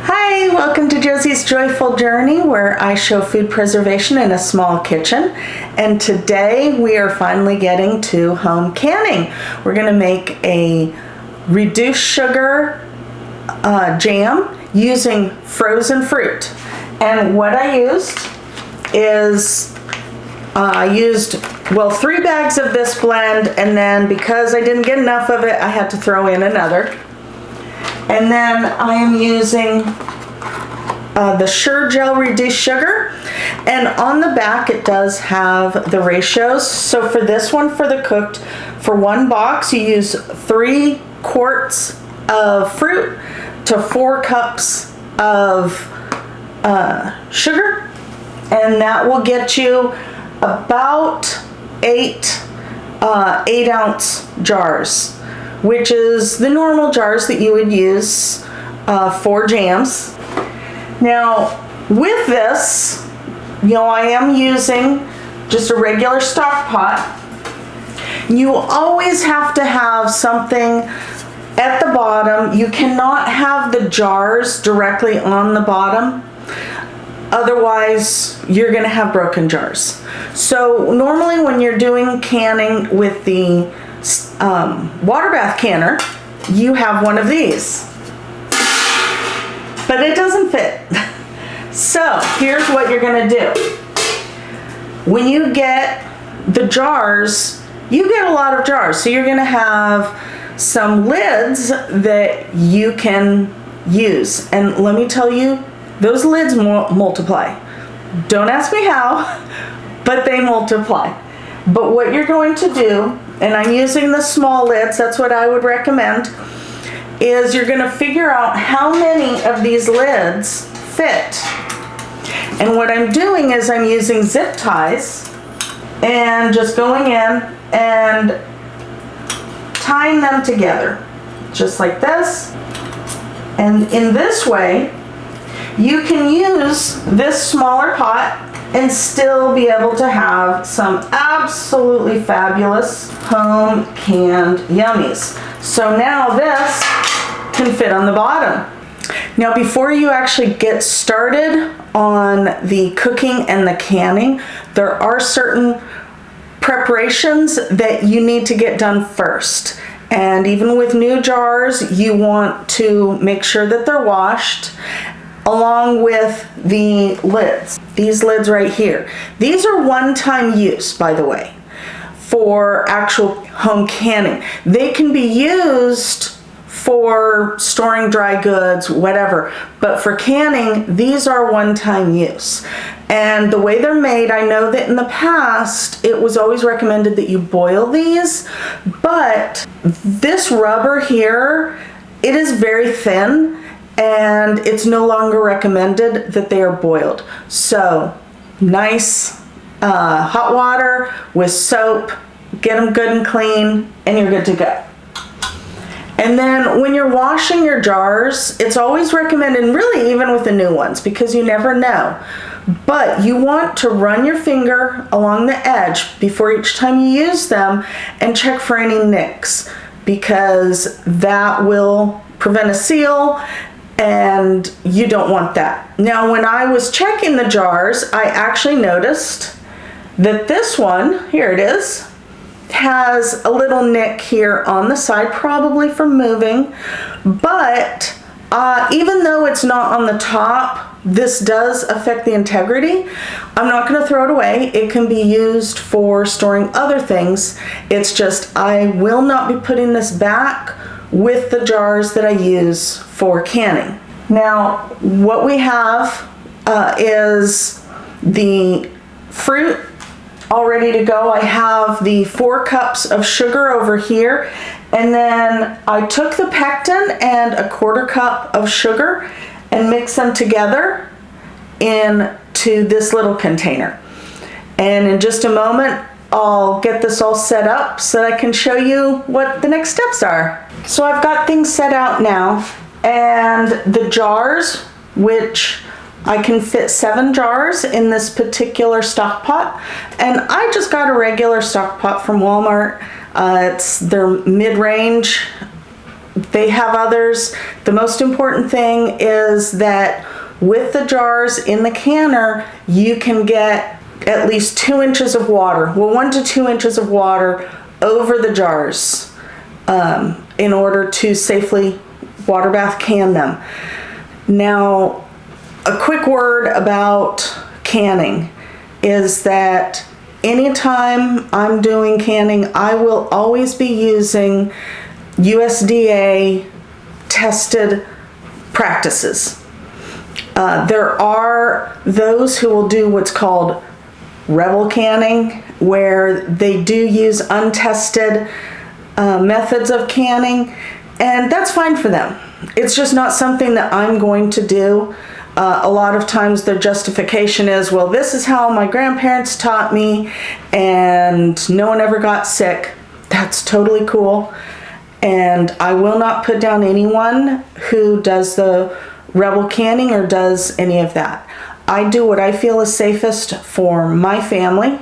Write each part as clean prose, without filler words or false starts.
Hi, welcome to Josie's Joyful Journey, where I show food preservation in a small kitchen. And today we are finally getting to home canning. We're going to make a reduced sugar jam using frozen fruit. And what I used is I used 3 bags of this blend, and then because I didn't get enough of it, I had to throw in another. And then I am using the Sure Gel Reduced Sugar, and on the back it does have the ratios. So for this one, for the cooked, for 1 box you use 3 quarts of fruit to 4 cups of sugar, and that will get you about 8-ounce jars, which is the normal jars that you would use for jams. Now with this, I am using just a regular stock pot. You always have to have something at the bottom. You cannot have the jars directly on the bottom, otherwise you're going to have broken jars. So normally when you're doing canning with the water bath canner, you have one of these, but it doesn't fit. So here's what you're going to do. When you get the jars, you get a lot of jars, so you're going to have some lids that you can use, and let me tell you, those lids multiply. Don't ask me how, but they multiply. But what you're going to do, and I'm using the small lids, that's what I would recommend, is you're going to figure out how many of these lids fit. And what I'm doing is I'm using zip ties and just going in and tying them together, just like this. And in this way, you can use this smaller pot and still be able to have some absolutely fabulous home canned yummies. So now this can fit on the bottom. Now before you actually get started on the cooking and the canning, there are certain preparations that you need to get done first. And even with new jars, you want to make sure that they're washed, along with the lids. These lids right here. These are one-time use, by the way, for actual home canning. They can be used for storing dry goods, whatever, but for canning, these are one-time use. And the way they're made, I know that in the past, it was always recommended that you boil these, but this rubber here, it is very thin, and it's no longer recommended that they are boiled. So nice hot water with soap, get them good and clean, and you're good to go. And then when you're washing your jars, it's always recommended, and really even with the new ones, because you never know, but you want to run your finger along the edge before each time you use them and check for any nicks, because that will prevent a seal, and you don't want that. Now when I was checking the jars, I actually noticed that this one, here it is, has a little nick here on the side, probably from moving, but even though it's not on the top, this does affect the integrity. I'm not going to throw it away. It can be used for storing other things. It's just I will not be putting this back with the jars that I use for canning. Now what we have is the fruit all ready to go. I have the 4 cups of sugar over here, and then I took the pectin and a 1/4 cup of sugar and mixed them together into this little container. And in just a moment I'll get this all set up so that I can show you what the next steps are. So I've got things set out now, and the jars, which I can fit 7 jars in this particular stock pot, and I just got a regular stock pot from Walmart. It's their mid-range they have others. The most important thing is that with the jars in the canner, you can get at least 2 inches of water, well, 1 to 2 inches of water over the jars in order to safely water bath can them. Now, a quick word about canning is that anytime I'm doing canning, I will always be using USDA tested practices. There are those who will do what's called rebel canning, where they do use untested methods of canning, and that's fine for them. It's just not something that I'm going to do. A lot of times their justification is, well, this is how my grandparents taught me and no one ever got sick. That's totally cool. And I will not put down anyone who does the rebel canning or does any of that. I do what I feel is safest for my family,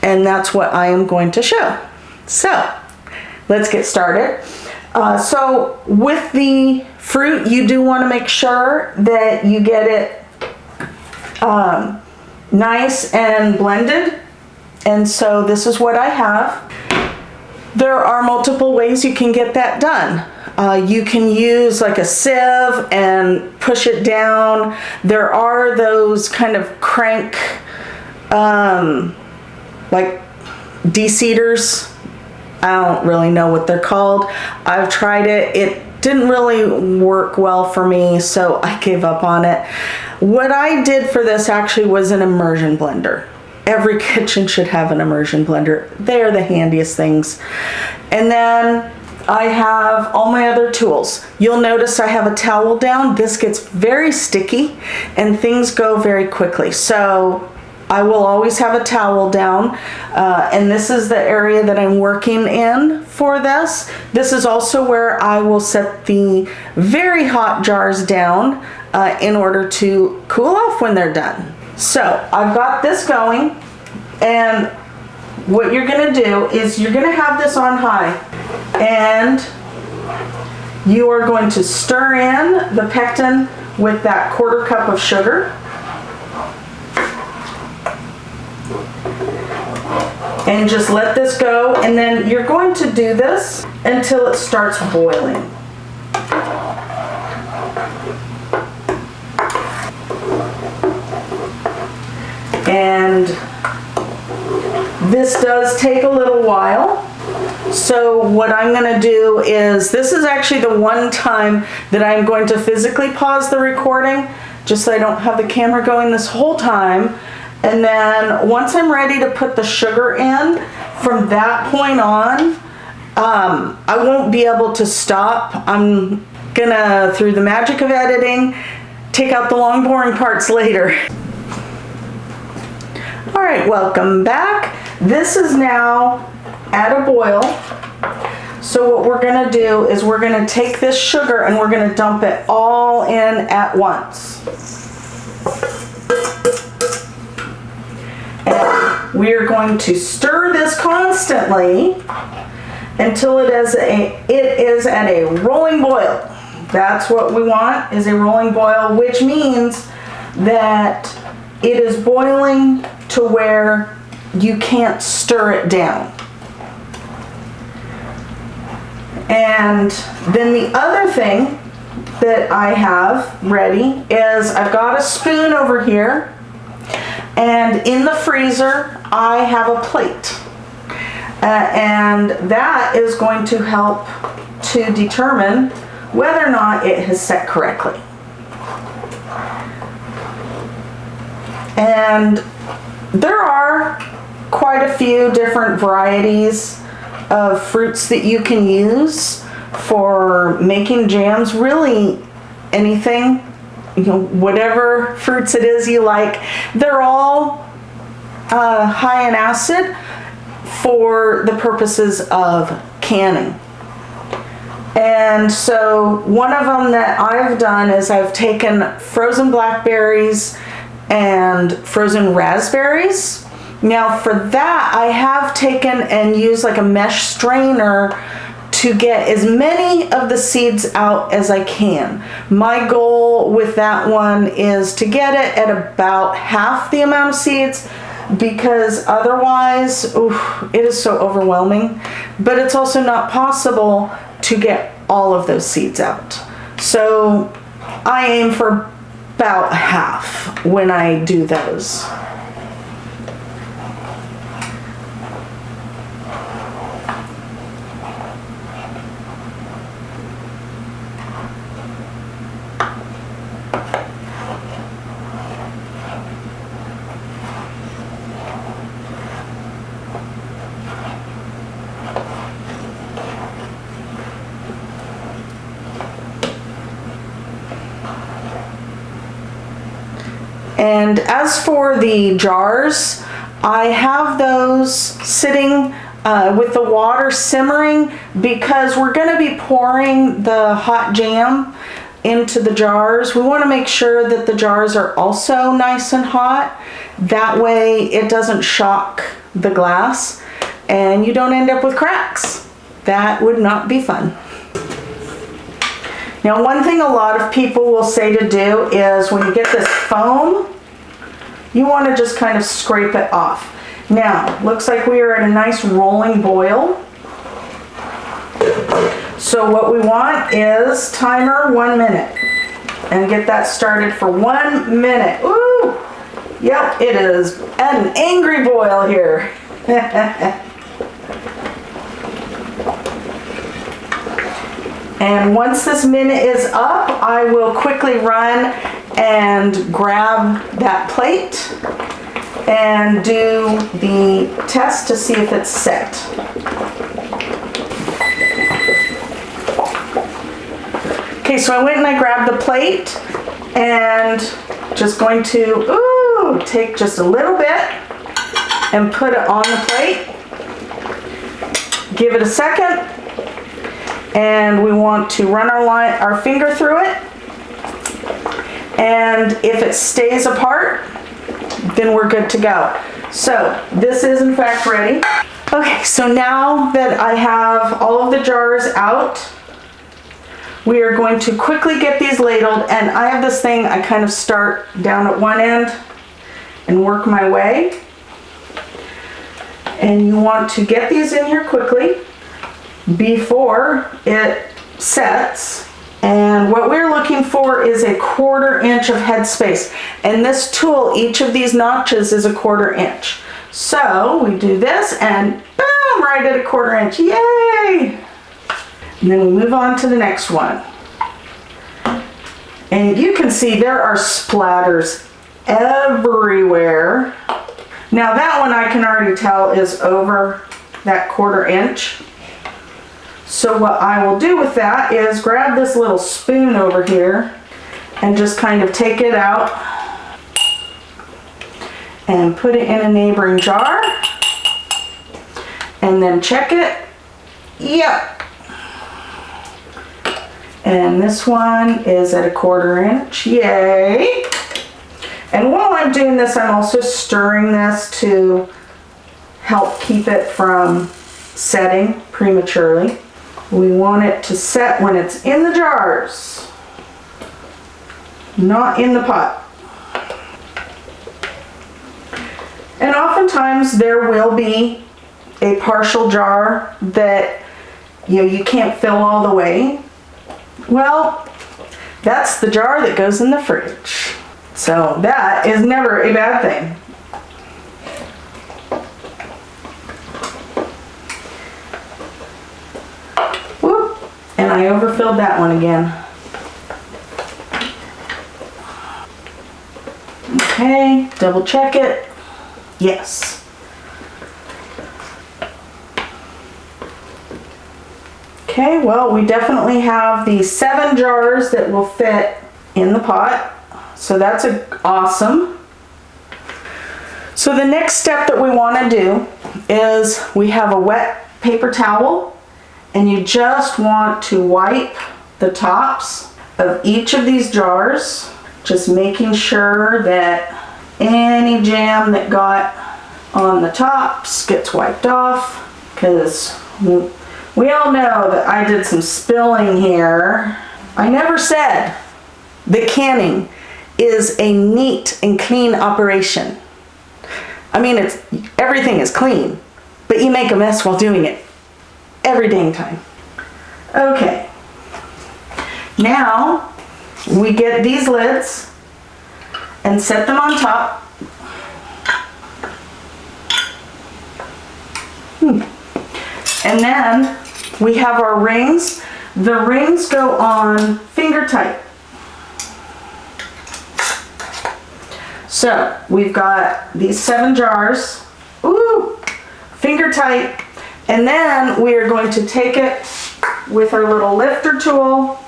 and that's what I am going to show. So let's get started. So with the fruit, you do want to make sure that you get it nice and blended. And so this is what I have. There are multiple ways you can get that done. You can use like a sieve and push it down. There are those kind of crank, like de-seeders. I don't really know what they're called. I've tried it. It didn't really work well for me, so I gave up on it. What I did for this actually was an immersion blender. Every kitchen should have an immersion blender. They are the handiest things. And then I have all my other tools. You'll notice I have a towel down. This gets very sticky and things go very quickly. So I will always have a towel down. And this is the area that I'm working in for this. This is also where I will set the very hot jars down in order to cool off when they're done. So I've got this going, and what you're gonna do is you're gonna have this on high, and you are going to stir in the pectin with that 1/4 cup of sugar. And just let this go, and then you're going to do this until it starts boiling. And this does take a little while. So what I'm going to do is, this is actually the one time that I'm going to physically pause the recording, just so I don't have the camera going this whole time. And then once I'm ready to put the sugar in, from that point on, I won't be able to stop. I'm gonna, through the magic of editing, take out the long boring parts later. All right, welcome back. This is now at a boil. So what we're gonna do is we're gonna take this sugar and we're gonna dump it all in at once. And we are going to stir this constantly until it is at a rolling boil. That's what we want, is a rolling boil, which means that it is boiling to where you can't stir it down. And then the other thing that I have ready is I've got a spoon over here, and in the freezer I have a plate. And that is going to help to determine whether or not it has set correctly. And there are quite a few different varieties of fruits that you can use for making jams. Really anything, you know, whatever fruits it is you like. They're all high in acid for the purposes of canning. And so one of them that I've done is I've taken frozen blackberries and frozen raspberries. Now for that, I have taken and used like a mesh strainer to get as many of the seeds out as I can. My goal with that one is to get it at about half the amount of seeds, because otherwise, it is so overwhelming. But it's also not possible to get all of those seeds out. So I aim for about half when I do those. And as for the jars, I have those sitting with the water simmering, because we're going to be pouring the hot jam into the jars. We want to make sure that the jars are also nice and hot. That way it doesn't shock the glass and you don't end up with cracks. That would not be fun. Now, one thing a lot of people will say to do is when you get this foam, you want to just kind of scrape it off. Now, looks like we are at a nice rolling boil. So what we want is timer 1 minute, and get that started for 1 minute. Ooh, yep, it is an angry boil here. And once this minute is up, I will quickly run and grab that plate and do the test to see if it's set. Okay, so I went and I grabbed the plate and just going to take just a little bit and put it on the plate. Give it a second, and we want to run our finger through it. And if it stays apart, then we're good to go. So this is in fact ready. Okay, so now that I have all of the jars out, we are going to quickly get these ladled. And I have this thing, I kind of start down at one end and work my way. And you want to get these in here quickly before it sets. And what we're looking for is a 1/4 inch of head space. And this tool, each of these notches is a 1/4 inch. So we do this and boom, right at a 1/4 inch, yay! And then we move on to the next one. And you can see there are splatters everywhere. Now that one I can already tell is over that 1/4 inch. So what I will do with that is grab this little spoon over here and just kind of take it out and put it in a neighboring jar and then check it. Yep. And this one is at a 1/4 inch, yay. And while I'm doing this, I'm also stirring this to help keep it from setting prematurely. We want it to set when it's in the jars, not in the pot. And oftentimes there will be a partial jar that you can't fill all the way. Well, that's the jar that goes in the fridge. So that is never a bad thing. Whoop, and I overfilled that one again. Okay, double check it. Yes. Okay, well, we definitely have the 7 jars that will fit in the pot. So that's awesome. So the next step that we want to do is we have a wet paper towel, and you just want to wipe the tops of each of these jars, just making sure that any jam that got on the tops gets wiped off, because We all know that I did some spilling here. I never said that canning is a neat and clean operation. I mean, everything is clean, but you make a mess while doing it every dang time. Okay, now we get these lids and set them on top. And then we have our rings. The rings go on finger tight. So we've got these 7 jars, ooh, finger tight. And then we are going to take it with our little lifter tool,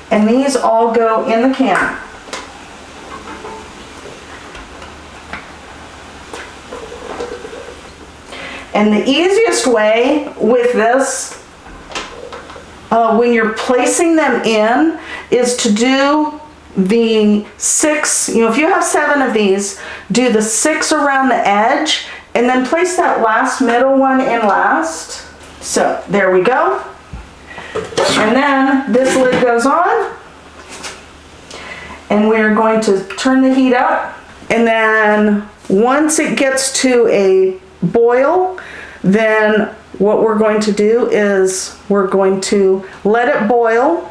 and these all go in the can. And the easiest way with this, when you're placing them in, is to do the 6, if you have 7 of these, do the 6 around the edge, and then place that last middle one in last. So there we go. And then this lid goes on, and we're going to turn the heat up. And then once it gets to a boil, then what we're going to do is we're going to let it boil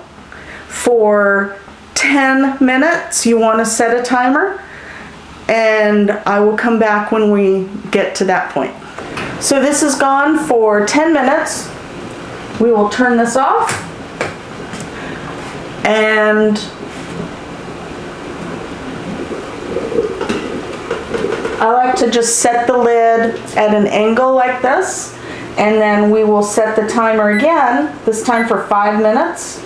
for 10 minutes. You want to set a timer, and I will come back when we get to that point. So this is gone for 10 minutes. We will turn this off, and I like to just set the lid at an angle like this, and then we will set the timer again, this time for 5 minutes.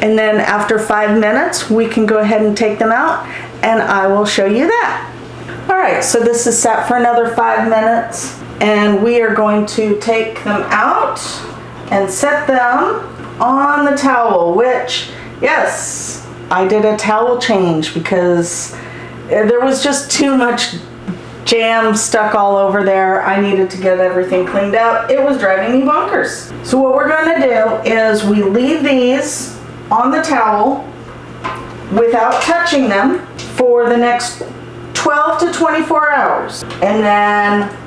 And then after 5 minutes, we can go ahead and take them out, and I will show you that. All right, so this is set for another 5 minutes, and we are going to take them out and set them on the towel, which, yes, I did a towel change because there was just too much jam stuck all over there. I needed to get everything cleaned up. It was driving me bonkers. So what we're going to do is we leave these on the towel without touching them for the next 12 to 24 hours. And then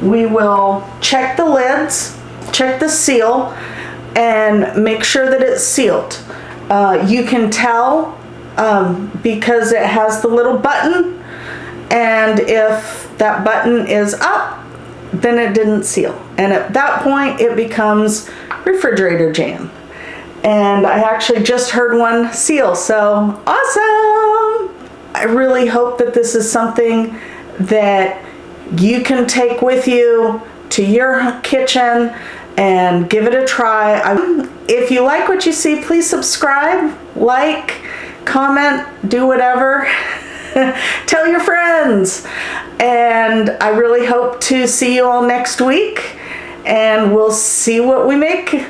we will check the lids, check the seal, and make sure that it's sealed. You can tell because it has the little button, and if that button is up, then it didn't seal. And at that point, it becomes refrigerator jam. And I actually just heard one seal, so awesome! I really hope that this is something that you can take with you to your kitchen and give it a try. If you like what you see, please subscribe, like, comment, do whatever. Tell your friends. And I really hope to see you all next week, and we'll see what we make